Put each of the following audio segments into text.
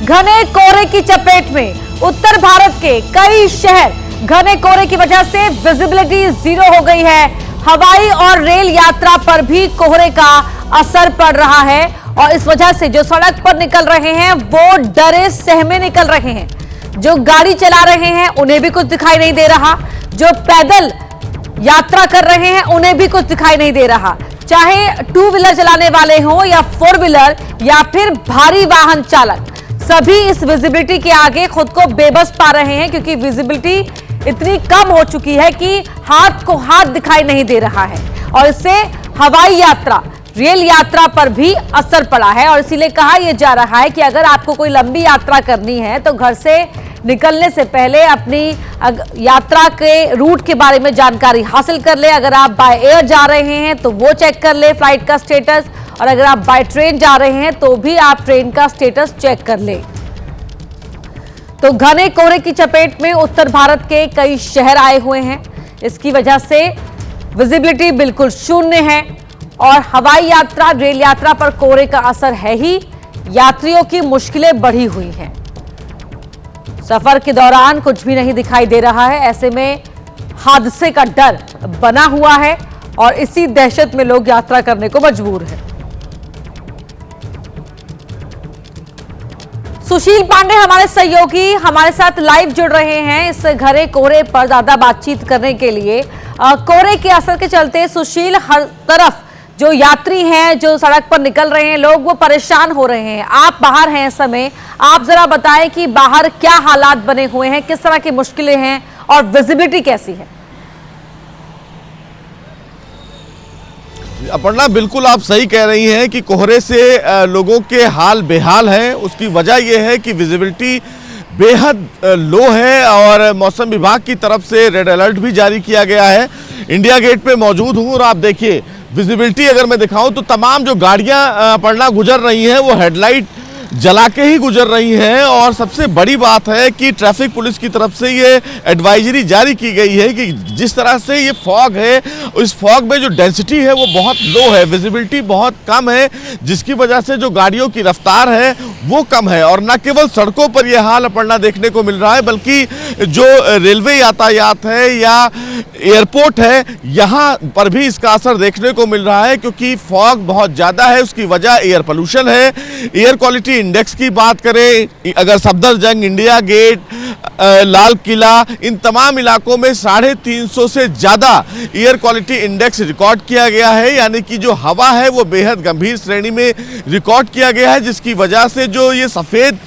घने कोहरे की चपेट में उत्तर भारत के कई शहर घने कोहरे की वजह से विजिबिलिटी जीरो हो गई है। हवाई और रेल यात्रा पर भी कोहरे का असर पड़ रहा है और इस वजह से जो सड़क पर निकल रहे हैं वो डरे सहमे निकल रहे हैं। जो गाड़ी चला रहे हैं उन्हें भी कुछ दिखाई नहीं दे रहा, जो पैदल यात्रा कर रहे हैं उन्हें भी कुछ दिखाई नहीं दे रहा, चाहे टू व्हीलर चलाने वाले हों या फोर व्हीलर या फिर भारी वाहन चालक, सभी इस विजिबिलिटी के आगे खुद को बेबस पा रहे हैं क्योंकि विजिबिलिटी इतनी कम हो चुकी है कि हाथ को हाथ दिखाई नहीं दे रहा है और इससे हवाई यात्रा, रेल यात्रा पर भी असर पड़ा है। और इसीलिए कहा यह जा रहा है कि अगर आपको कोई लंबी यात्रा करनी है तो घर से निकलने से पहले अपनी यात्रा के रूट के बारे में जानकारी हासिल कर ले। अगर आप बाय एयर जा रहे हैं तो वो चेक कर ले फ्लाइट का स्टेटस, और अगर आप बाय ट्रेन जा रहे हैं तो भी आप ट्रेन का स्टेटस चेक कर ले। तो घने कोहरे की चपेट में उत्तर भारत के कई शहर आए हुए हैं, इसकी वजह से विजिबिलिटी बिल्कुल शून्य है और हवाई यात्रा, रेल यात्रा पर कोहरे का असर है ही, यात्रियों की मुश्किलें बढ़ी हुई हैं। सफर के दौरान कुछ भी नहीं दिखाई दे रहा है, ऐसे में हादसे का डर बना हुआ है और इसी दहशत में लोग यात्रा करने को मजबूर हैं। सुशील पांडे हमारे सहयोगी हमारे साथ लाइव जुड़ रहे हैं इस घने कोहरे पर ज्यादा बातचीत करने के लिए। कोहरे के असर के चलते सुशील, हर तरफ जो यात्री हैं, जो सड़क पर निकल रहे हैं लोग, वो परेशान हो रहे हैं। आप बाहर हैं इस समय, आप जरा बताएं कि बाहर क्या हालात बने हुए हैं, किस तरह की मुश्किलें हैं और विजिबिलिटी कैसी है? अपर्णा, बिल्कुल आप सही कह रही हैं कि कोहरे से लोगों के हाल बेहाल हैं। उसकी वजह यह है कि विजिबिलिटी बेहद लो है और मौसम विभाग की तरफ से रेड अलर्ट भी जारी किया गया है। इंडिया गेट पे मौजूद हूँ और आप देखिए विजिबिलिटी अगर मैं दिखाऊं तो तमाम जो गाड़ियां अपर्णा गुजर रही हैं वो हेडलाइट जला के ही गुजर रही हैं। और सबसे बड़ी बात है कि ट्रैफिक पुलिस की तरफ से ये एडवाइजरी जारी की गई है कि जिस तरह से ये फॉग है, इस फॉग में जो डेंसिटी है वो बहुत लो है, विजिबिलिटी बहुत कम है, जिसकी वजह से जो गाड़ियों की रफ्तार है वो कम है। और न केवल सड़कों पर यह हाल अपर्णा देखने को मिल रहा है, बल्कि जो रेलवे यातायात है या एयरपोर्ट है, यहाँ पर भी इसका असर देखने को मिल रहा है क्योंकि फॉग बहुत ज़्यादा है। उसकी वजह एयर पोल्यूशन है। एयर क्वालिटी इंडेक्स की बात करें, अगर सफदरजंग, इंडिया गेट, लाल किला, इन तमाम इलाकों में 350 से ज़्यादा एयर क्वालिटी इंडेक्स रिकॉर्ड किया गया है, यानी कि जो हवा है वो बेहद गंभीर श्रेणी में रिकॉर्ड किया गया है, जिसकी वजह से जो ये सफ़ेद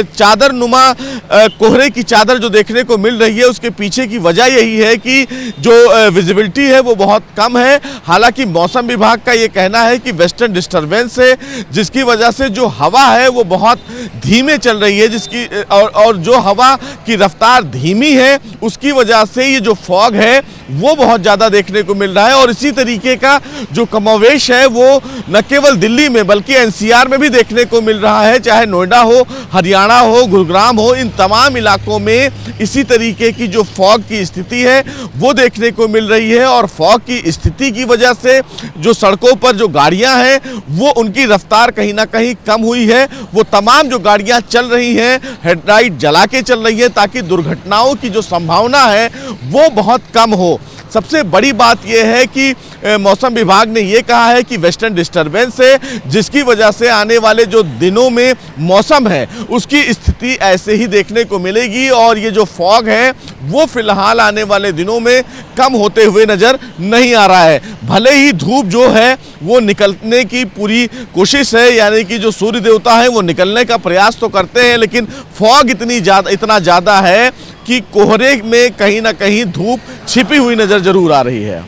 चादर नुमा कोहरे की चादर जो देखने को मिल रही है उसके पीछे की वजह यही है कि जो विजिबिलिटी है वो बहुत कम है। हालांकि मौसम विभाग का ये कहना है कि वेस्टर्न डिस्टर्बेंस है, जिसकी वजह से जो हवा है वो बहुत धीमे चल रही है, जिसकी और जो हवा की रफ्तार धीमी है उसकी वजह से ये जो फॉग है वो बहुत ज़्यादा देखने को मिल रहा है। और इसी तरीके का जो कमोवेश है वो न केवल दिल्ली में बल्कि एनसीआर में भी देखने को मिल रहा है, चाहे नोएडा हो, हरियाणा हो, गुरुग्राम हो, इन तमाम इलाकों में इसी तरीके की जो फॉग की स्थिति है वो देखने को मिल रही है। और फॉग की स्थिति की वजह से जो सड़कों पर जो गाड़ियां हैं वो उनकी रफ्तार कहीं ना कहीं कम हुई है। वो तमाम जो गाड़ियां चल रही हैं हेडलाइट जला के चल रही है ताकि दुर्घटनाओं की जो संभावना है वो बहुत कम हो। सबसे बड़ी बात यह है कि मौसम विभाग ने यह कहा है कि वेस्टर्न डिस्टर्बेंस है, जिसकी वजह से आने वाले जो दिनों में मौसम है उसकी स्थिति ऐसे ही देखने को मिलेगी और ये जो फॉग है वो फिलहाल आने वाले दिनों में कम होते हुए नज़र नहीं आ रहा है। भले ही धूप जो है वो निकलने की पूरी कोशिश है, यानी कि जो सूर्य देवता है वो निकलने का प्रयास तो करते हैं, लेकिन फॉग इतना ज़्यादा है कि कोहरे में कहीं ना कहीं धूप छिपी हुई नजर जरूर आ रही है।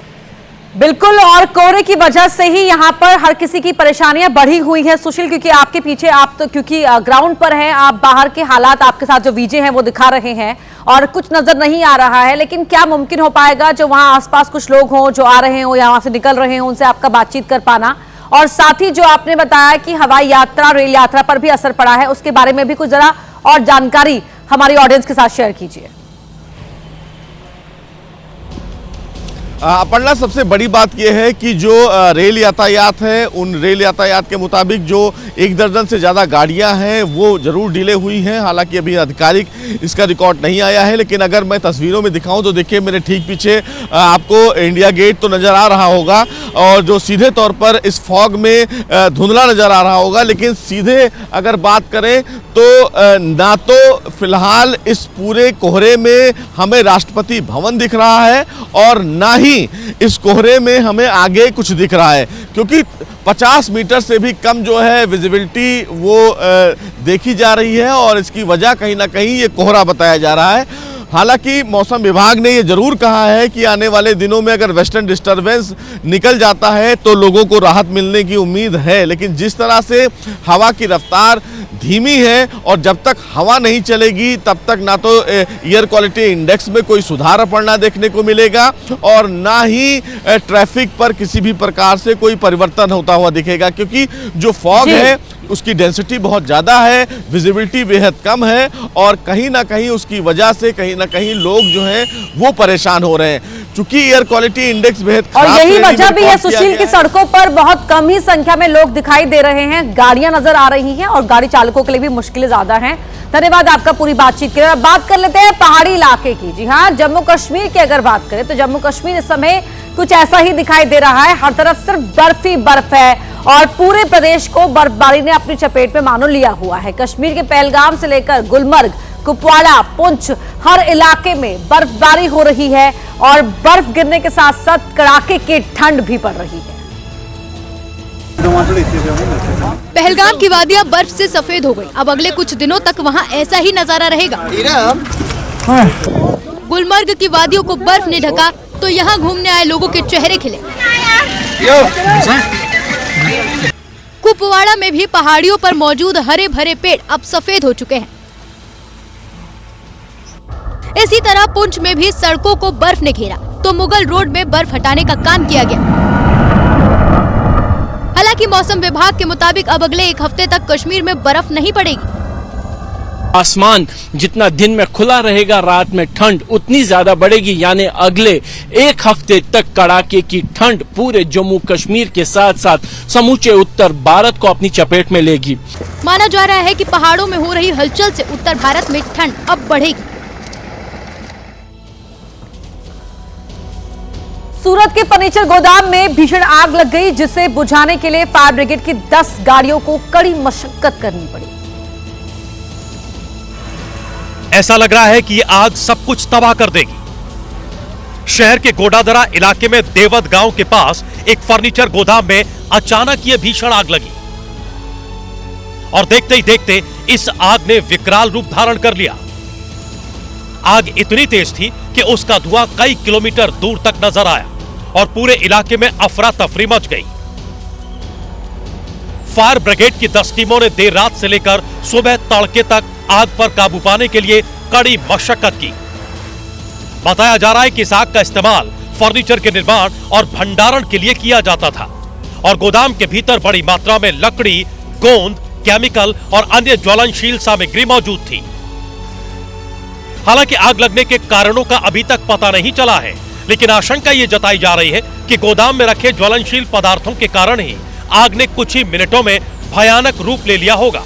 बिल्कुल, और कोहरे की वजह से ही यहाँ पर हर किसी की परेशानियां बढ़ी हुई हैं सुशील, क्योंकि आपके पीछे आप तो क्योंकि ग्राउंड पर हैं, आप बाहर के हालात आपके साथ जो वीजे हैं वो दिखा रहे हैं और कुछ नजर नहीं आ रहा है। लेकिन क्या मुमकिन हो पाएगा जो वहाँ आसपास कुछ लोग हों जो आ रहे हों या वहाँ से निकल रहे हों उनसे आपका बातचीत कर पाना, और साथ ही जो आपने बताया कि हवाई यात्रा, रेल यात्रा पर भी असर पड़ा है, उसके बारे में भी कुछ जरा और जानकारी हमारी ऑडियंस के साथ शेयर कीजिए। अपर्णा, सबसे बड़ी बात यह है कि जो रेल यातायात है, उन रेल यातायात के मुताबिक जो 1 दर्जन से ज़्यादा गाड़ियां हैं वो ज़रूर डिले हुई हैं। हालांकि अभी आधिकारिक इसका रिकॉर्ड नहीं आया है, लेकिन अगर मैं तस्वीरों में दिखाऊं तो देखिए मेरे ठीक पीछे आपको इंडिया गेट तो नज़र आ रहा होगा, और जो सीधे तौर पर इस फॉग में धुंधला नज़र आ रहा होगा। लेकिन सीधे अगर बात करें तो ना तो फिलहाल इस पूरे कोहरे में हमें राष्ट्रपति भवन दिख रहा है, और ना ही इस कोहरे में हमें आगे कुछ दिख रहा है, क्योंकि 50 मीटर से भी कम जो है विजिबिलिटी वो देखी जा रही है, और इसकी वजह कहीं ना कहीं ये कोहरा बताया जा रहा है। हालांकि मौसम विभाग ने ये जरूर कहा है कि आने वाले दिनों में अगर वेस्टर्न डिस्टर्बेंस निकल जाता है तो लोगों को राहत मिलने की उम्मीद है, लेकिन जिस तरह से हवा की रफ्तार धीमी है, और जब तक हवा नहीं चलेगी तब तक ना तो एयर क्वालिटी इंडेक्स में कोई सुधार पड़ना देखने को मिलेगा, और ना ही ट्रैफिक पर किसी भी प्रकार से कोई परिवर्तन होता हुआ दिखेगा, क्योंकि जो फॉग है उसकी डेंसिटी बहुत ज़्यादा है, विजिबिलिटी बेहद कम है, और कहीं ना कहीं उसकी वजह से कहीं ना कहीं लोग जो हैं वो परेशान हो रहे हैं, क्योंकि एयर क्वालिटी इंडेक्स बेहद और खराब यही वजह भी है रिकॉर्ड सुशील की सड़कों पर बहुत कम ही संख्या में लोग दिखाई दे रहे हैं, गाड़ियां नजर आ रही हैं, और गाड़ी चालकों के लिए भी मुश्किलें ज्यादा हैं। धन्यवाद आपका पूरी बातचीत के लिए। बात कर लेते हैं पहाड़ी इलाके की। जी हाँ, जम्मू कश्मीर की अगर बात करें तो जम्मू कश्मीर इस समय कुछ ऐसा ही दिखाई दे रहा है, हर तरफ सिर्फ बर्फ ही बर्फ है, और पूरे प्रदेश को बर्फबारी ने अपनी चपेट में मानो लिया हुआ है। कश्मीर के पहलगाम से लेकर गुलमर्ग, कुपवाड़ा, पुंछ, हर इलाके में बर्फबारी हो रही है, और बर्फ गिरने के साथ साथ कड़ाके की ठंड भी पड़ रही है। पहलगाम की वादियां बर्फ से सफेद हो गई। अब अगले कुछ दिनों तक वहां ऐसा ही नजारा रहेगा। गुलमर्ग की वादियों को बर्फ ने ढका तो यहाँ घूमने आए लोगों के चेहरे खिले। कुपवाड़ा में भी पहाड़ियों पर मौजूद हरे भरे पेड़ अब सफेद हो चुके हैं। इसी तरह पुंछ में भी सड़कों को बर्फ ने घेरा तो मुगल रोड में बर्फ हटाने का काम किया गया। हालांकि मौसम विभाग के मुताबिक अब अगले 1 हफ्ते तक कश्मीर में बर्फ नहीं पड़ेगी। आसमान जितना दिन में खुला रहेगा, रात में ठंड उतनी ज्यादा बढ़ेगी, यानी अगले 1 हफ्ते तक कड़ाके की ठंड पूरे जम्मू कश्मीर के साथ साथ समूचे उत्तर भारत को अपनी चपेट में लेगी। माना जा रहा है कि पहाड़ों में हो रही हलचल से उत्तर भारत में ठंड अब बढ़ेगी। सूरत के फर्नीचर गोदाम में भीषण आग लग गई, जिसे बुझाने के लिए फायर ब्रिगेड की 10 गाड़ियों को कड़ी मशक्कत करनी पड़ी। ऐसा लग रहा है कि ये आग सब कुछ तबाह कर देगी। शहर के गोडादरा इलाके में देवत गांव के पास एक फर्नीचर गोदाम में अचानक ये भीषण आग लगी, और देखते ही देखते इस आग ने विकराल रूप धारण कर लिया। आग इतनी तेज थी कि उसका धुआं कई किलोमीटर दूर तक नजर आया, और पूरे इलाके में अफरा तफरी मच गई। फायर ब्रिगेड की 10 टीमों ने देर रात से लेकर सुबह तड़के तक आग पर काबू पाने के लिए कड़ी मशक्कत की। बताया जा रहा है कि इस आग का इस्तेमाल फर्नीचर के निर्माण और भंडारण के लिए किया जाता था, और गोदाम के भीतर बड़ी मात्रा में लकड़ी, गोंद, केमिकल और अन्य ज्वलनशील सामग्री मौजूद थी। हालांकि आग लगने के कारणों का अभी तक पता नहीं चला है, लेकिन आशंका ये जताई जा रही है कि गोदाम में रखे ज्वलनशील पदार्थों के कारण ही आग ने कुछ ही मिनटों में भयानक रूप ले लिया होगा।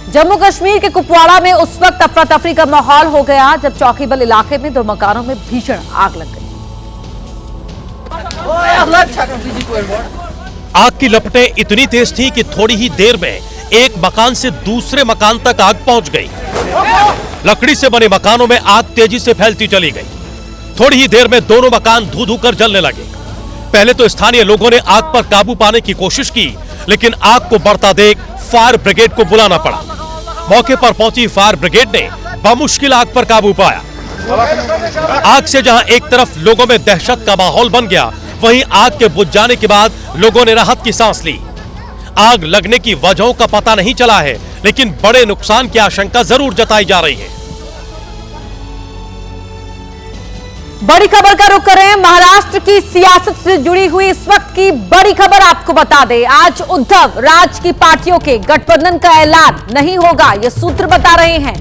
जम्मू कश्मीर के कुपवाड़ा में उस वक्त अफरा तफरी का माहौल हो गया जब चौकीबल इलाके में 2 मकानों में भीषण आग लग गई। आग की लपटें इतनी तेज थी कि थोड़ी ही देर में एक मकान से दूसरे मकान तक आग पहुंच गई। लकड़ी से बने मकानों में आग तेजी से फैलती चली गई। थोड़ी ही देर में दोनों मकान धू धू कर जलने लगे। पहले तो स्थानीय लोगों ने आग पर काबू पाने की कोशिश की, लेकिन आग को बढ़ता देख फायर ब्रिगेड को बुलाना पड़ा। मौके पर पहुंची फायर ब्रिगेड ने बमुश्किल आग पर काबू पाया। आग से जहां एक तरफ लोगों में दहशत का माहौल बन गया, वहीं आग के बुझ जाने के बाद लोगों ने राहत की सांस ली। आग लगने की वजहों का पता नहीं चला है, लेकिन बड़े नुकसान की आशंका जरूर जताई जा रही है। बड़ी खबर का रुख कर रहे हैं। महाराष्ट्र की सियासत से जुड़ी हुई इस वक्त की बड़ी खबर आपको बता दें। आज उद्धव राज की पार्टियों के गठबंधन का ऐलान नहीं होगा, ये सूत्र बता रहे हैं।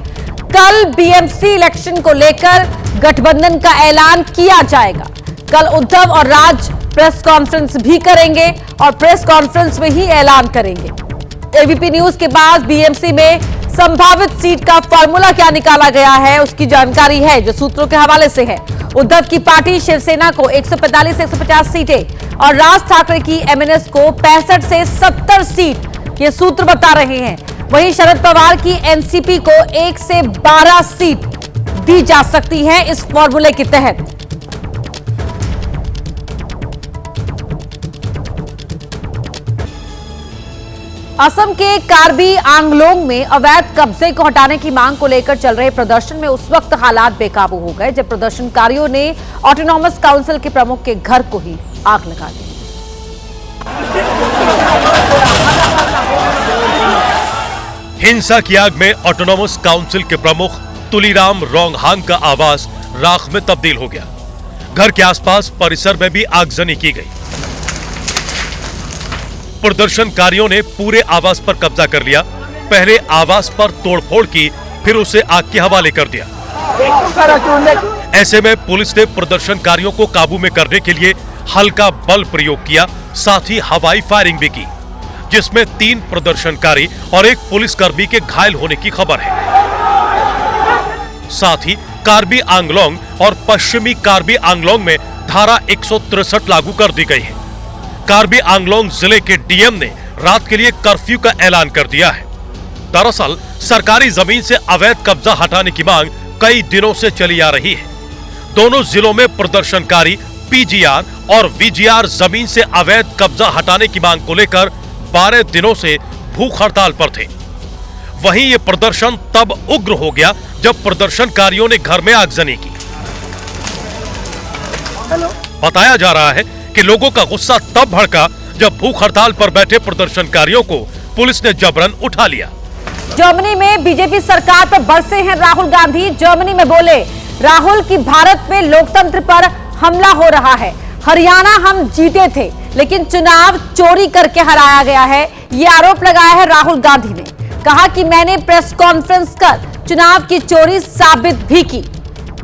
कल बीएमसी इलेक्शन को लेकर गठबंधन का ऐलान किया जाएगा। कल उद्धव और राज प्रेस कॉन्फ्रेंस भी करेंगे और प्रेस कॉन्फ्रेंस में ही ऐलान करेंगे। एबीपी न्यूज के पास बीएमसी में संभावित सीट का फॉर्मूला क्या निकाला गया है उसकी जानकारी है जो सूत्रों के हवाले से है। उद्धव की पार्टी शिवसेना को 145 से 150 सीटें और राज ठाकरे की एमएनएस को 65 से 70 सीट, ये सूत्र बता रहे हैं। वहीं शरद पवार की एनसीपी को 1 से 12 सीट दी जा सकती है इस फॉर्मूले के तहत। असम के कार्बी आंगलोंग में अवैध कब्जे को हटाने की मांग को लेकर चल रहे प्रदर्शन में उस वक्त हालात बेकाबू हो गए जब प्रदर्शनकारियों ने ऑटोनॉमस काउंसिल के प्रमुख के घर को ही आग लगा दी। हिंसा की आग में ऑटोनॉमस काउंसिल के प्रमुख तुलीराम रोंगहांग का आवास राख में तब्दील हो गया। घर के आसपास परिसर में भी आगजनी की गई। प्रदर्शनकारियों ने पूरे आवास पर कब्जा कर लिया। पहले आवास पर तोड़फोड़ की, फिर उसे आग के हवाले कर दिया। ऐसे में पुलिस ने प्रदर्शनकारियों को काबू में करने के लिए हल्का बल प्रयोग किया, साथ ही हवाई फायरिंग भी की, जिसमें 3 प्रदर्शनकारी और 1 पुलिसकर्मी के घायल होने की खबर है। साथ ही कार्बी आंगलोंग और पश्चिमी कार्बी आंगलोंग में धारा 163 लागू कर दी गई है। कार्बी आंगलोंग जिले के डीएम ने रात के लिए कर्फ्यू का ऐलान कर दिया है। दरअसल सरकारी जमीन से अवैध कब्जा हटाने की मांग कई दिनों से चली आ रही है। दोनों जिलों में प्रदर्शनकारी पीजीआर और वीजीआर जमीन से अवैध कब्जा हटाने की मांग को लेकर 12 दिनों से भूख हड़ताल पर थे। वहीं ये प्रदर्शन तब उग्र हो गया जब प्रदर्शनकारियों ने घर में आगजनी की। बताया जा रहा है कि लोगों का गुस्सा तब भड़का जब भूख हड़ताल पर बैठे प्रदर्शनकारियों को पुलिस ने जबरन उठा लिया। जर्मनी में बीजेपी सरकार पर बरसे हैं राहुल गांधी। जर्मनी में बोले राहुल की भारत में लोकतंत्र पर हमला हो रहा है। हरियाणा हम जीते थे लेकिन चुनाव चोरी करके हराया गया है, ये आरोप लगाया है राहुल गांधी ने। कहा कि मैंने प्रेस कॉन्फ्रेंस कर चुनाव की चोरी साबित भी की।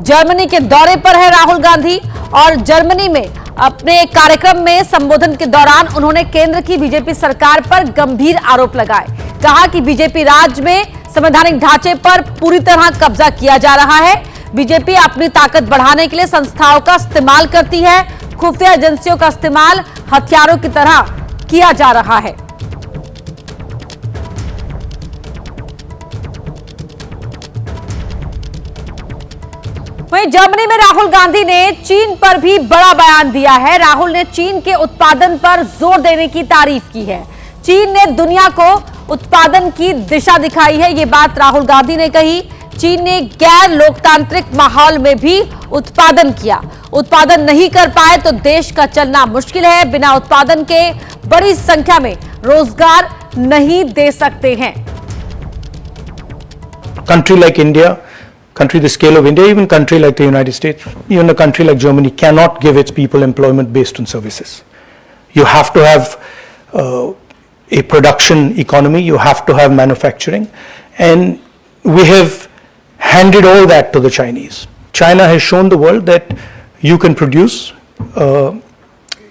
जर्मनी के दौरे पर है राहुल गांधी और जर्मनी में अपने कार्यक्रम में संबोधन के दौरान उन्होंने केंद्र की बीजेपी सरकार पर गंभीर आरोप लगाए। कहा कि बीजेपी राज्य में संवैधानिक ढांचे पर पूरी तरह कब्जा किया जा रहा है। बीजेपी अपनी ताकत बढ़ाने के लिए संस्थाओं का इस्तेमाल करती है। खुफिया एजेंसियों का इस्तेमाल हथियारों की तरह किया जा रहा है। वहीं जर्मनी में राहुल गांधी ने चीन पर भी बड़ा बयान दिया है। राहुल ने चीन के उत्पादन पर जोर देने की तारीफ की है। चीन ने दुनिया को उत्पादन की दिशा दिखाई है, ये बात राहुल गांधी ने कही। चीन ने गैर लोकतांत्रिक माहौल में भी उत्पादन किया। उत्पादन नहीं कर पाए तो देश का चलना मुश्किल है। बिना उत्पादन के बड़ी संख्या में रोजगार नहीं दे सकते हैं। Country like India, country the scale of India, even country like the United States, even a country like Germany cannot give its people employment based on services. You have to have a production economy, you have to have manufacturing, and we have handed all that to the Chinese. China has shown the world that you can produce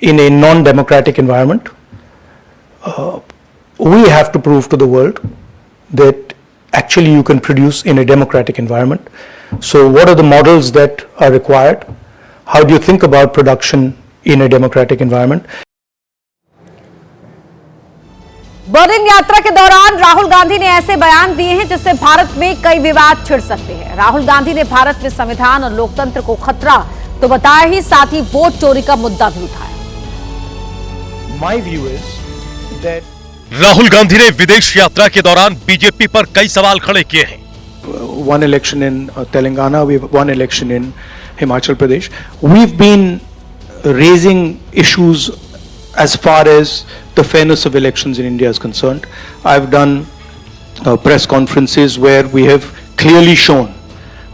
in a non-democratic environment. We have to prove to the world that actually you can produce in a democratic environment. So what are the models that are required? How do you think about production in a democratic environment? Berlin यात्रा के दौरान राहुल गांधी ने ऐसे बयान दिए हैं जिससे भारत में कई विवाद छिड़ सकते हैं। राहुल गांधी ने भारत में संविधान और लोकतंत्र को खतरा तो बताया ही, साथ ही वोट चोरी का मुद्दा भी उठाया। My view is that Rahul Gandhi ने विदेश यात्रा के दौरान बीजेपी पर कई सवाल खड़े किए हैं। one election in Telangana, we have one election in Himachal Pradesh. We've been raising issues as far as the fairness of elections in India is concerned. I've done press conferences where we have clearly shown,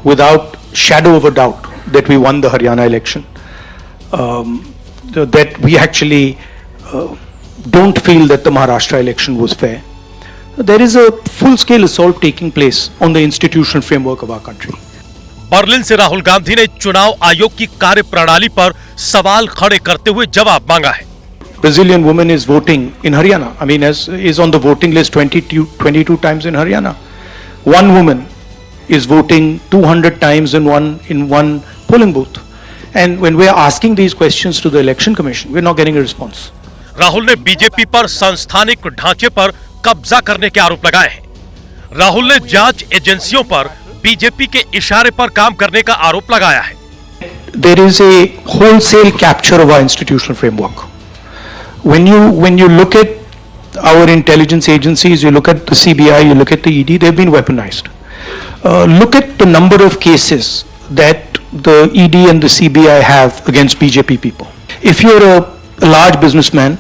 without shadow of a doubt, that we won the Haryana election. That we actually don't feel that the Maharashtra election was fair. there is a full-scale assault taking place on the institutional framework of our country. Berlin से राहुल गांधी ने चुनाव आयोग की कार्यप्रणाली पर सवाल खड़े करते हुए जवाब मांगा है। Brazilian woman is voting in Haryana. I mean, is on the voting list 22 times in Haryana. One woman is voting 200 times in one polling booth. And when we are asking these questions to the Election Commission, we are not getting a response. Rahul ने BJP पर सांस्थानिक ढांचे पर कब्जा करने के आरोप लगाए हैं। राहुल ने जांच एजेंसियों पर बीजेपी के इशारे पर काम करने का आरोप लगाया है। There is a wholesale capture of our institutional framework. When you look at our intelligence agencies, you look at the CBI, you look at the ED, they've been weaponized. Look at the number of cases that the ED and the CBI have against BJP people. If you're a large businessman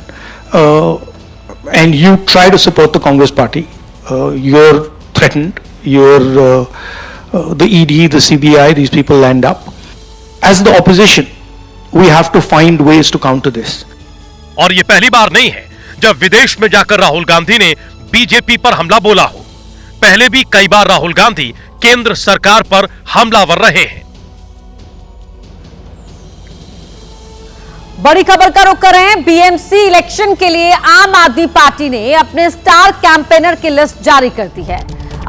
and you try to support the Congress party, you're threatened, the ED, the CBI, these people land up. As the opposition, we have to find ways to counter this. और ये पहली बार नहीं है जब विदेश में जाकर राहुल गांधी ने बीजेपी पर हमला बोला हो। पहले भी कई बार राहुल गांधी केंद्र सरकार पर हमलावर रहे हैं। बड़ी खबर का रुख कर रहे हैं। बीएमसी इलेक्शन के लिए आम आदमी पार्टी ने अपने स्टार कैंपेनर की लिस्ट जारी कर दी है।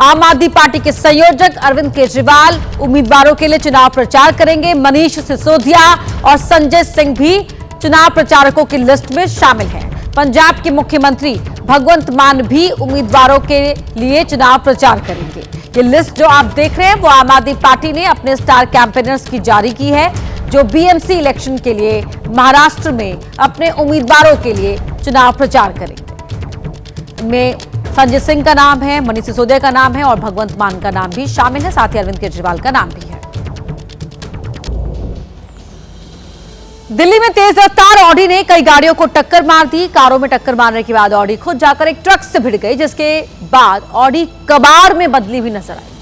आम आदमी पार्टी के संयोजक अरविंद केजरीवाल उम्मीदवारों के लिए चुनाव प्रचार करेंगे। मनीष सिसोदिया और संजय सिंह भी चुनाव प्रचारकों की लिस्ट में शामिल हैं। पंजाब के मुख्यमंत्री भगवंत मान भी उम्मीदवारों के लिए चुनाव प्रचार करेंगे। ये लिस्ट जो आप देख रहे हैं वो आम आदमी पार्टी ने अपने स्टार कैंपेनर्स की जारी की है, जो बीएमसी इलेक्शन के लिए महाराष्ट्र में अपने उम्मीदवारों के लिए चुनाव प्रचार करेंगे। इनमें संजय सिंह का नाम है, मनीष सिसोदिया का नाम है और भगवंत मान का नाम भी शामिल है। साथ ही अरविंद केजरीवाल का नाम भी है। दिल्ली में तेज रफ्तार ऑडी ने कई गाड़ियों को टक्कर मार दी। कारों में टक्कर मारने के बाद ऑडी खुद जाकर एक ट्रक से भिड़ गई, जिसके बाद ऑडी कबाड़ में बदली हुई नजर आई।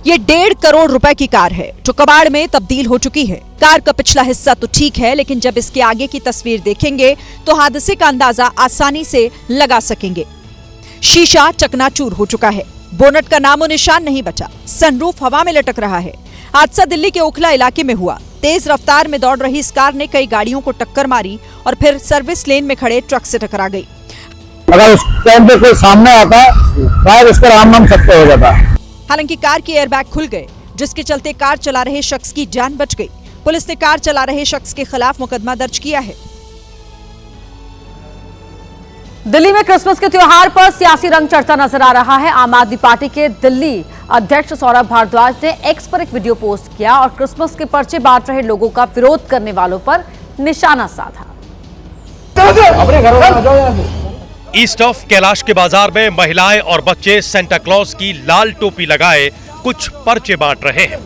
ये 1.5 करोड़ रुपए की कार है जो कबाड़ में तब्दील हो चुकी है। कार का पिछला हिस्सा तो ठीक है, लेकिन जब इसके आगे की तस्वीर देखेंगे तो हादसे का अंदाजा आसानी से लगा सकेंगे। शीशा चकनाचूर हो चुका है, बोनट का नामो निशान नहीं बचा, सनरूफ हवा में लटक रहा है। हादसा दिल्ली के ओखला इलाके में हुआ। तेज रफ्तार में दौड़ रही इस कार ने कई गाड़ियों को टक्कर मारी और फिर सर्विस लेन में खड़े ट्रक से टकरा गई। अगर उस टाइम पे कोई सामने आता शायद उस पर आम सत्य हो जाता। हालांकि कार के एयरबैग खुल गए, जिसके चलते कार चला रहे शख्स की जान बच गई। पुलिस ने कार चला रहे शख्स के खिलाफ मुकदमा दर्ज किया है। दिल्ली में क्रिसमस के त्योहार पर सियासी रंग चढ़ता नजर आ रहा है। आम आदमी पार्टी के दिल्ली अध्यक्ष सौरभ भारद्वाज ने एक्स पर एक वीडियो पोस्ट किया और क्रिसमस के पर्चे बांट रहे लोगों का विरोध करने वालों पर निशाना साधा। ईस्ट ऑफ कैलाश के बाजार में महिलाएं और बच्चे सेंटा क्लॉज की लाल टोपी लगाए कुछ पर्चे बांट रहे हैं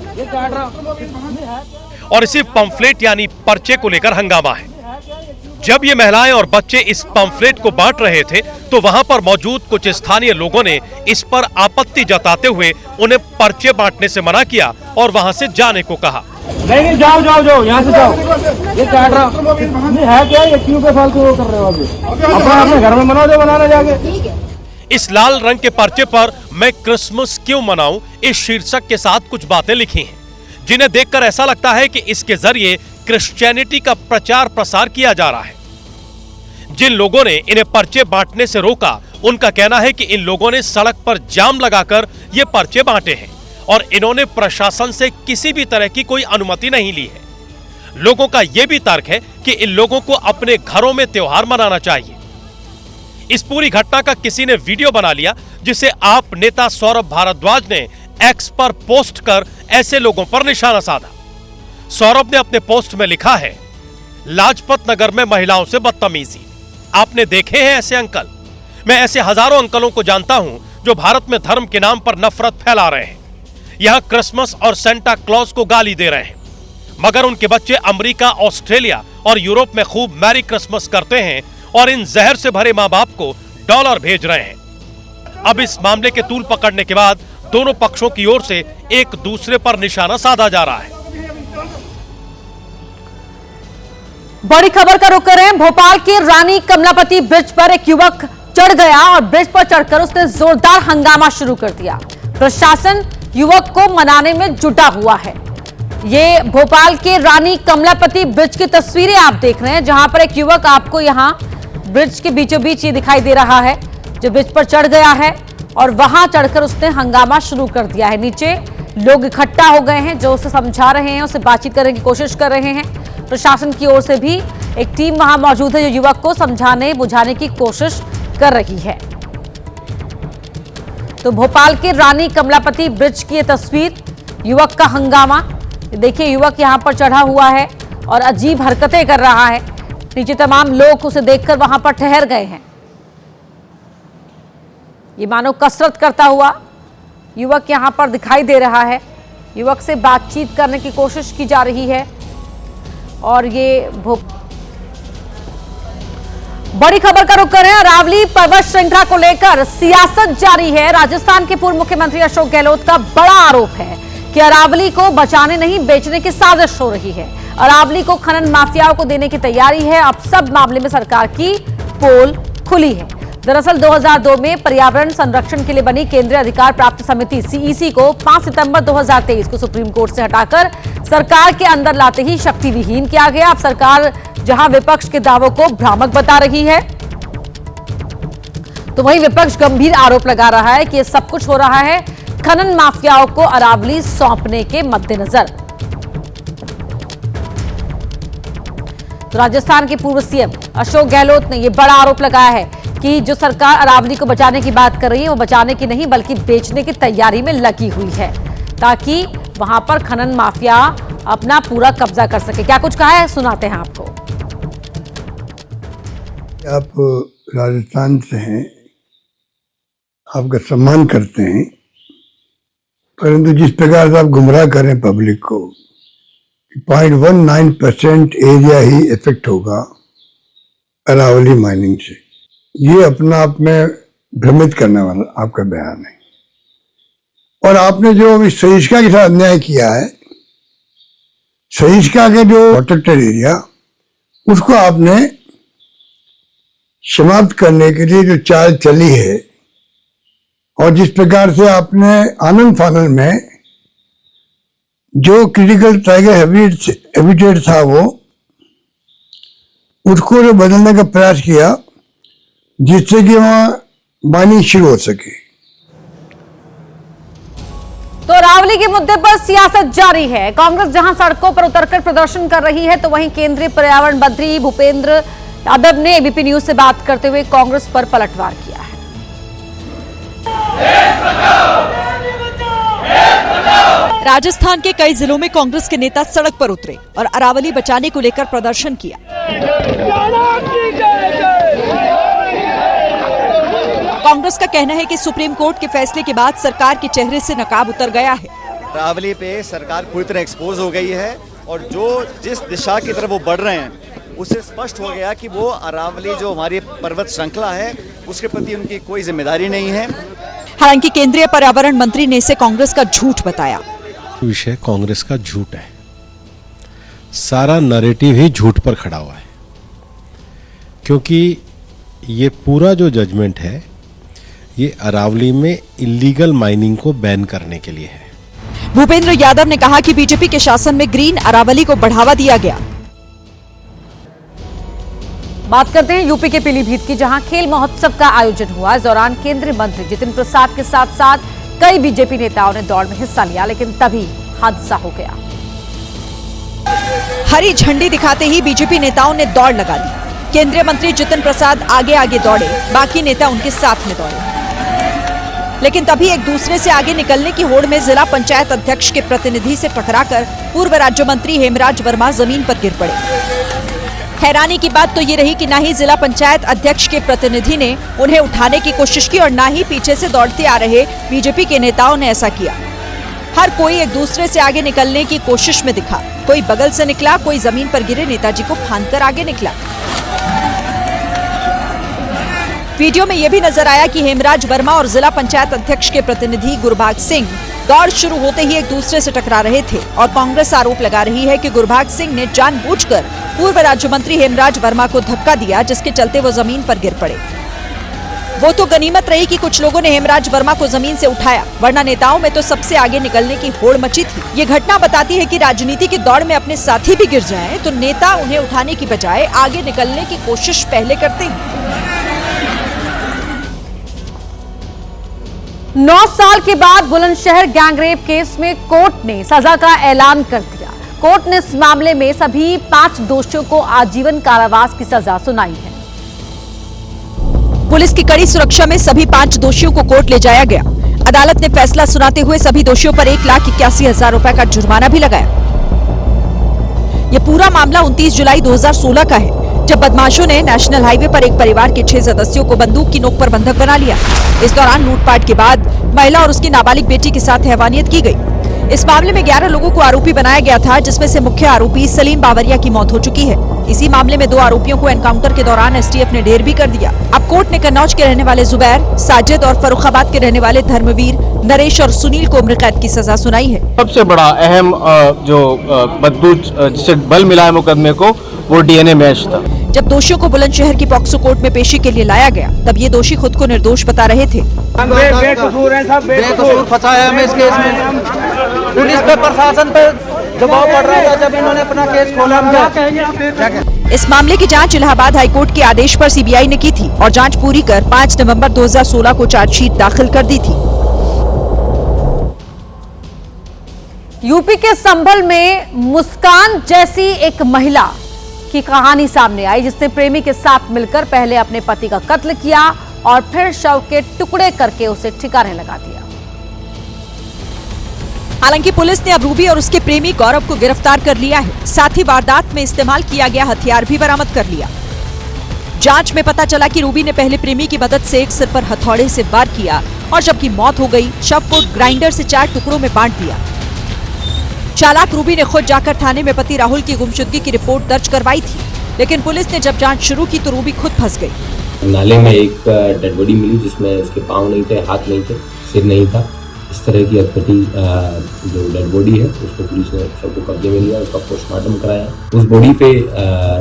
और इसी पंफलेट यानी पर्चे को लेकर हंगामा है। जब ये महिलाएं और बच्चे इस पंफलेट को बांट रहे थे तो वहां पर मौजूद कुछ स्थानीय लोगों ने इस पर आपत्ति जताते हुए उन्हें पर्चे बांटने से मना किया और वहां से जाने को कहा। नहीं जाओ जाओ जाओ, यहाँ से जाओ। ये काट रहा है क्या? ये क्यों पे फालतू वो कर रहे हो? अपना अपने घर में मना दो, बनाना जाके। इस लाल रंग के पर्चे पर मैं क्रिसमस क्यों मनाऊं इस शीर्षक के साथ कुछ बातें लिखी हैं, जिन्हें देखकर ऐसा लगता है कि इसके जरिए क्रिश्चियनिटी का प्रचार प्रसार किया जा रहा है। जिन लोगों ने इन्हें पर्चे बांटने से रोका, उनका कहना है कि इन लोगों ने सड़क पर जाम लगाकर ये पर्चे बांटे हैं और इन्होंने प्रशासन से किसी भी तरह की कोई अनुमति नहीं ली है। लोगों का यह भी तर्क है कि इन लोगों को अपने घरों में त्योहार मनाना चाहिए। इस पूरी घटना का किसी ने वीडियो बना लिया, जिसे आप नेता सौरभ भारद्वाज ने एक्स पर पोस्ट कर ऐसे लोगों पर निशाना साधा। सौरभ ने अपने पोस्ट में लिखा है, लाजपत नगर में महिलाओं से बदतमीजी। आपने देखे हैं ऐसे अंकल? मैं ऐसे हजारों अंकलों को जानता हूं जो भारत में धर्म के नाम पर नफरत फैला रहे हैं। यहां क्रिसमस और सेंटा क्लॉज को गाली दे रहे हैं, मगर उनके बच्चे अमेरिका, ऑस्ट्रेलिया और यूरोप में खूब मैरी क्रिसमस करते हैं और इन जहर से भरे मां बाप को डॉलर भेज रहे हैं। अब इस मामले के तूल पकड़ने के बाद दोनों पक्षों की ओर से एक दूसरे पर निशाना साधा जा रहा है। बड़ी खबर का रुख कर रहे हैं। भोपाल के रानी कमलापति ब्रिज पर एक युवक चढ़ गया और ब्रिज पर चढ़कर उसने जोरदार हंगामा शुरू कर दिया। प्रशासन युवक को मनाने में जुटा हुआ है। ये भोपाल के रानी कमलापति ब्रिज की तस्वीरें आप देख रहे हैं, जहां पर एक युवक आपको यहां ब्रिज के बीचों बीच ये दिखाई दे रहा है, जो ब्रिज पर चढ़ गया है और वहां चढ़कर उसने हंगामा शुरू कर दिया है। नीचे लोग इकट्ठा हो गए हैं, जो उसे समझा रहे हैं, उससे बातचीत करने की कोशिश कर रहे हैं। प्रशासन की ओर से भी एक टीम वहां मौजूद है, जो युवक को समझाने बुझाने की कोशिश कर रही है। तो भोपाल के रानी कमलापति ब्रिज की ये तस्वीर, युवक का हंगामा। देखिए, युवक यहां पर चढ़ा हुआ है और अजीब हरकतें कर रहा है। नीचे तमाम लोग उसे देखकर वहां पर ठहर गए हैं। ये मानो कसरत करता हुआ युवक यहां पर दिखाई दे रहा है। युवक से बातचीत करने की कोशिश की जा रही है। और ये बड़ी खबर का रुख कर रहे हैं। अरावली पर्वत श्रृंखला को लेकर सियासत जारी है। राजस्थान के पूर्व मुख्यमंत्री अशोक गहलोत का बड़ा आरोप है कि अरावली को बचाने नहीं बेचने की साजिश हो रही है। अरावली को खनन माफियाओं को देने की तैयारी है। अब सब मामले में सरकार की पोल खुली है। दरअसल 2002 में पर्यावरण संरक्षण के लिए बनी केंद्रीय अधिकार प्राप्त समिति सीईसी को 5 सितंबर 2023 को सुप्रीम कोर्ट से हटाकर सरकार के अंदर लाते ही शक्ति विहीन किया गया। अब सरकार जहां विपक्ष के दावों को भ्रामक बता रही है, तो वहीं विपक्ष गंभीर आरोप लगा रहा है कि यह सब कुछ हो रहा है खनन माफियाओं को अरावली सौंपने के मद्देनजर। तो राजस्थान के पूर्व सीएम अशोक गहलोत ने यह बड़ा आरोप लगाया है कि जो सरकार अरावली को बचाने की बात कर रही है, वो बचाने की नहीं बल्कि बेचने की तैयारी में लगी हुई है, ताकि वहां पर खनन माफिया अपना पूरा कब्जा कर सके। क्या कुछ कहा है, सुनाते हैं आपको। आप राजस्थान से हैं, आपका सम्मान करते हैं, परंतु जिस प्रकार से आप गुमराह करें पब्लिक को, 0.19% एरिया ही इफेक्ट होगा अरावली माइनिंग से, ये अपना आप में भ्रमित करने वाला आपका बयान है। और आपने जो अभी सरिस्का के साथ अन्याय किया है, सरिस्का के जो प्रोटेक्टेड एरिया, उसको आपने समाप्त करने के लिए जो चाल चली है, और जिस प्रकार से आपने आनंद फानल में जो क्रिटिकल टाइगर हैबिटेट था, वो उसको जो बदलने का प्रयास किया, जिससे कि वहां माइनिंग शुरू हो सके। तो अरावली के मुद्दे पर सियासत जारी है। कांग्रेस जहां सड़कों पर उतरकर प्रदर्शन कर रही है, तो वहीं केंद्रीय पर्यावरण मंत्री भूपेंद्र यादव ने एबीपी न्यूज से बात करते हुए कांग्रेस पर पलटवार किया है। राजस्थान के कई जिलों में कांग्रेस के नेता सड़क पर उतरे और अरावली बचाने को लेकर प्रदर्शन किया। कांग्रेस का कहना है कि सुप्रीम कोर्ट के फैसले के बाद सरकार के चेहरे से नकाब उतर गया है। अरावली पे सरकार पूरी तरह एक्सपोज हो गई है और जो जिस दिशा की तरफ वो बढ़ रहे हैं, उससे स्पष्ट हो गया कि वो अरावली जो हमारी पर्वत श्रृंखला है, उसके प्रति उनकी कोई जिम्मेदारी नहीं है। हालांकि केंद्रीय पर्यावरण मंत्री ने इसे कांग्रेस का झूठ बताया। विषय कांग्रेस का झूठ है, सारा नैरेटिव ही झूठ पर खड़ा हुआ है, क्योंकि ये पूरा जो जजमेंट है, ये अरावली में इलीगल माइनिंग को बैन करने के लिए है। भूपेंद्र यादव ने कहा कि बीजेपी के शासन में ग्रीन अरावली को बढ़ावा दिया गया। बात करते हैं यूपी के पीलीभीत की, जहां खेल महोत्सव का आयोजन हुआ। इस दौरान केंद्रीय मंत्री जितिन प्रसाद के साथ साथ कई बीजेपी नेताओं ने दौड़ में हिस्सा लिया, लेकिन तभी हादसा हो गया। हरी झंडी दिखाते ही बीजेपी नेताओं ने दौड़ लगा दी। केंद्रीय मंत्री जितिन प्रसाद आगे आगे दौड़े, बाकी नेता उनके साथ में दौड़े, लेकिन तभी एक दूसरे से आगे निकलने की होड़ में जिला पंचायत अध्यक्ष के प्रतिनिधि से टकराकर पूर्व राज्य मंत्री हेमराज वर्मा जमीन पर गिर पड़े। हैरानी की बात तो ये रही कि ना ही जिला पंचायत अध्यक्ष के प्रतिनिधि ने उन्हें उठाने की कोशिश की और ना ही पीछे से दौड़ते आ रहे बीजेपी के नेताओं ने ऐसा किया। हर कोई एक दूसरे से आगे निकलने की कोशिश में दिखा। कोई बगल से निकला, कोई जमीन पर गिरे नेताजी को फांदकर आगे निकला। वीडियो में यह भी नजर आया कि हेमराज वर्मा और जिला पंचायत अध्यक्ष के प्रतिनिधि गुरभाग सिंह दौड़ शुरू होते ही एक दूसरे से टकरा रहे थे और कांग्रेस आरोप लगा रही है कि गुरभाग सिंह ने जानबूझकर पूर्व राज्य मंत्री हेमराज वर्मा को धक्का दिया, जिसके चलते वो जमीन पर गिर पड़े। वो तो गनीमत रही कि कुछ लोगों ने हेमराज वर्मा को जमीन से उठाया, वरना नेताओं में तो सबसे आगे निकलने की होड़ मची थी। ये घटना बताती है कि राजनीति की दौड़ में अपने साथी भी गिर जाएं, तो नेता उन्हें उठाने की बजाय आगे निकलने की कोशिश पहले करते हैं। 9 साल के बाद बुलंदशहर गैंगरेप केस में कोर्ट ने सजा का ऐलान कर दिया। कोर्ट ने इस मामले में सभी 5 दोषियों को आजीवन कारावास की सजा सुनाई है। पुलिस की कड़ी सुरक्षा में सभी 5 दोषियों को कोर्ट ले जाया गया। अदालत ने फैसला सुनाते हुए सभी दोषियों पर 1,81,000 रुपए का जुर्माना भी लगाया। यह पूरा मामला 29 जुलाई 2016 का है, जब बदमाशों ने नेशनल हाईवे पर एक परिवार के 6 सदस्यों को बंदूक की नोक पर बंधक बना लिया। इस दौरान लूटपाट के बाद महिला और उसकी नाबालिग बेटी के साथ हैवानियत की गई। इस मामले में 11 लोगों को आरोपी बनाया गया था, जिसमें से मुख्य आरोपी सलीम बावरिया की मौत हो चुकी है। इसी मामले में 2 आरोपियों को एनकाउंटर के दौरान एसटीएफ ने ढेर भी कर दिया। अब कोर्ट ने कन्नौज के रहने वाले जुबैर, साजिद और फर्रुखाबाद के रहने वाले धर्मवीर, नरेश और सुनील को उम्र कैद की सजा सुनाई है। सबसे बड़ा अहम जो बदबू जिसे बल मिला है मुकदमे को, वो डीएनए मैच था। जब दोषियों को बुलंदशहर की पॉक्सो कोर्ट में पेशी के लिए लाया गया, तब ये दोषी खुद को निर्दोष बता रहे थे। बेकसूर है, सब बेकसूर फंसा है हमें इस केस में। पुलिस पे, प्रशासन पे दबाव पड़ रहा था जब इन्होंने अपना केस खोला। हम इस मामले की जांच इलाहाबाद हाईकोर्ट के आदेश पर सीबीआई ने की थी और जांच पूरी कर 5 नवंबर 2016 को चार्जशीट दाखिल कर दी थी। यूपी के संभल में मुस्कान जैसी एक महिला की कहानी सामने आई, जिसने प्रेमी के साथ मिलकर पहले अपने पति का कत्ल किया और फिर शव के टुकड़े करके उसे ठिकाने लगा दिया। हालांकि पुलिस ने अब रूबी और उसके प्रेमी गौरव को गिरफ्तार कर लिया है। साथ ही वारदात में इस्तेमाल किया गया हथियार भी बरामद कर लिया। जांच में पता चला कि रूबी ने पहले प्रेमी की मदद से एक सिर पर हथौड़े से वार किया और जबकि मौत हो गई, शव को ग्राइंडर से 4 टुकड़ों में बांट दिया। चालाक रूबी ने खुद जाकर थाने में पति राहुल की गुमशुदगी की रिपोर्ट दर्ज करवाई थी, लेकिन पुलिस ने जब जांच शुरू की तो रूबी खुद फंस गई। नाले में एक डेड बॉडी मिली, जिसमें उसके पाँव नहीं थे, हाथ नहीं थे, सिर नहीं था। इस तरह की अटपटी जो डेड बॉडी है, उसको पुलिस ने सबको कब्जे में लिया, उसका पोस्टमार्टम कराया। उस बॉडी पे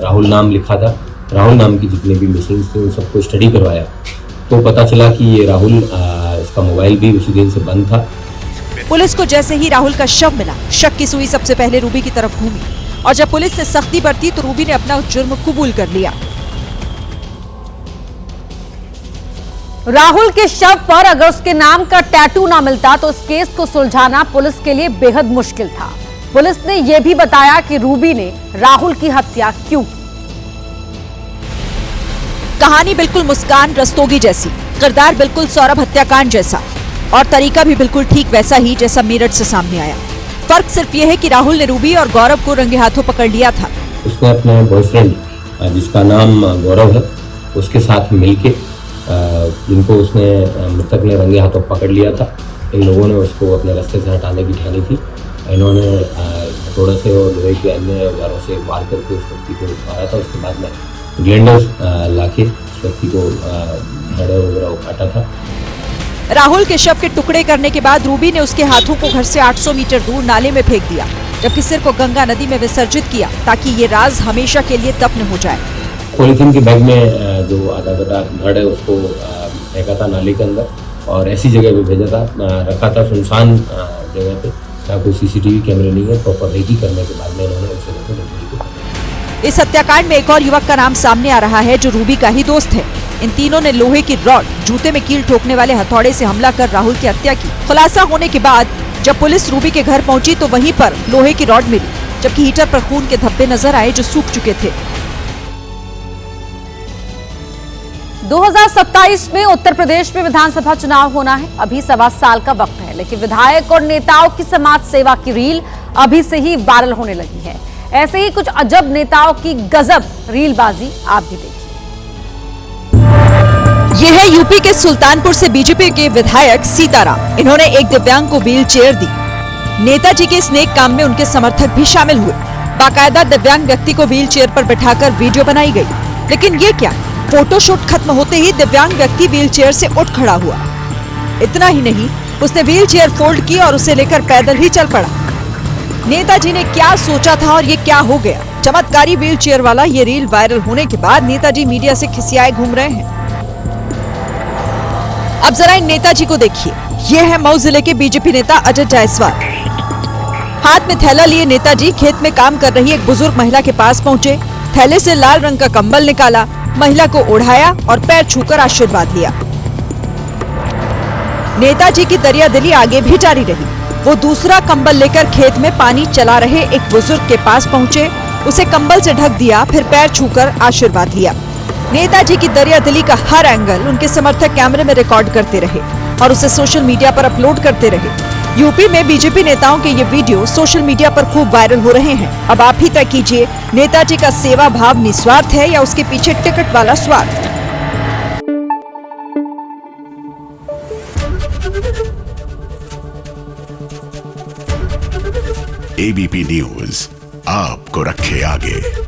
राहुल नाम लिखा था। राहुल नाम की जितने भी मिसिंग थे उन सबको स्टडी करवाया, तो पता चला कि ये राहुल, इसका मोबाइल भी उसी दिन से बंद था। पुलिस को जैसे ही राहुल का शव मिला, शक की सुई सबसे पहले रूबी की तरफ घूमी और जब पुलिस ने सख्ती बरती तो रूबी ने अपना जुर्म कबूल कर लिया। राहुल के शव पर अगर उसके नाम का टैटू ना मिलता तो इस केस को सुलझाना पुलिस के लिए बेहद मुश्किल था। पुलिस ने यह भी बताया कि रूबी ने राहुल की हत्या क्यों की। कहानी बिल्कुल मुस्कान रस्तोगी जैसी, किरदार बिल्कुल सौरभ हत्याकांड जैसा और तरीका भी बिल्कुल ठीक वैसा ही जैसा मेरठ से सामने आया। फर्क सिर्फ यह है कि राहुल ने रूबी और गौरव को रंगे हाथों पकड़ लिया था। उसने अपने बॉयफ्रेंड, जिसका नाम गौरव है, उसके साथ मिलके, जिनको उसने मृतक ने रंगे हाथों पकड़ लिया था, इन लोगों ने उसको अपने रास्ते से हटाने की ठानी थी। इन्होंने हथौड़े से और लोहे के अन्य औजारों से वार करके उस व्यक्ति को मारा था। उसके बाद में ग्लेंडर लाके उस व्यक्ति को धड़े वगैरह काटा था। राहुल के शव के टुकड़े करने के बाद रूबी ने उसके हाथों को घर से 800 मीटर दूर नाले में फेंक दिया, जबकि सिर को गंगा नदी में विसर्जित किया ताकि ये राज हमेशा के लिए दफन हो जाए। पॉलीथीन के बैग में जो आधा कटा धड़ है उसको फेंका था नाले के अंदर और ऐसी जगह पे भेजा था, रखा था सुनसान जगह पे, जहाँ कोई सीसीटीवी कैमरे नहीं है। प्रॉपर रेकी करने के बाद में इन्होंने उस जगह को। इस हत्याकांड में एक और युवक का नाम सामने आ रहा है जो रूबी का ही दोस्त है। इन तीनों ने लोहे की रॉड, जूते में कील ठोकने वाले हथौड़े से हमला कर राहुल की हत्या की। खुलासा होने के बाद जब पुलिस रूबी के घर पहुंची तो वहीं पर लोहे की रॉड मिली, जबकि हीटर पर खून के धब्बे नजर आए जो सूख चुके थे। 2027 में उत्तर प्रदेश में विधानसभा चुनाव होना है। अभी 1.25 साल का वक्त है, लेकिन विधायक और नेताओं की समाज सेवा की रील अभी से ही वायरल होने लगी है। ऐसे ही कुछ अजब नेताओं की गजब रीलबाजी आप भी देखिए। ये है यूपी के सुल्तानपुर से बीजेपी के विधायक सीताराम। इन्होंने एक दिव्यांग को व्हील चेयर दी। नेताजी के इस नेक काम में उनके समर्थक भी शामिल हुए। बाकायदा दिव्यांग व्यक्ति को व्हील चेयर पर बैठाकर वीडियो बनाई गई। लेकिन ये क्या, फोटोशूट खत्म होते ही दिव्यांग व्यक्ति व्हील चेयर से उठ खड़ा हुआ। इतना ही नहीं, उसने व्हील चेयर फोल्ड की और उसे लेकर पैदल ही चल पड़ा। नेताजी ने क्या सोचा था और ये क्या हो गया? चमत्कारी व्हील चेयर वाला ये रील वायरल होने के बाद नेताजी मीडिया से खिसियाए घूम रहे हैं। अब जरा इन नेताजी को देखिए। ये है मऊ जिले के बीजेपी नेता अजय जायसवाल। हाथ में थैला लिए नेताजी खेत में काम कर रही एक बुजुर्ग महिला के पास पहुंचे। थैले से लाल रंग का कंबल निकाला, महिला को ओढ़ाया और पैर छूकर आशीर्वाद लिया। नेताजी की दरियादिली आगे भी जारी रही। वो दूसरा कंबल लेकर खेत में पानी चला रहे एक बुजुर्ग के पास पहुंचे, उसे कंबल से ढक दिया, फिर पैर छूकर आशीर्वाद लिया। नेताजी की दरियादिली का हर एंगल उनके समर्थक कैमरे में रिकॉर्ड करते रहे और उसे सोशल मीडिया पर अपलोड करते रहे। यूपी में बीजेपी नेताओं के ये वीडियो सोशल मीडिया पर खूब वायरल हो रहे हैं। अब आप ही तय कीजिए, नेताजी का सेवा भाव निस्वार्थ है या उसके पीछे टिकट वाला स्वार्थ। एबीपी न्यूज आपको रखे आगे।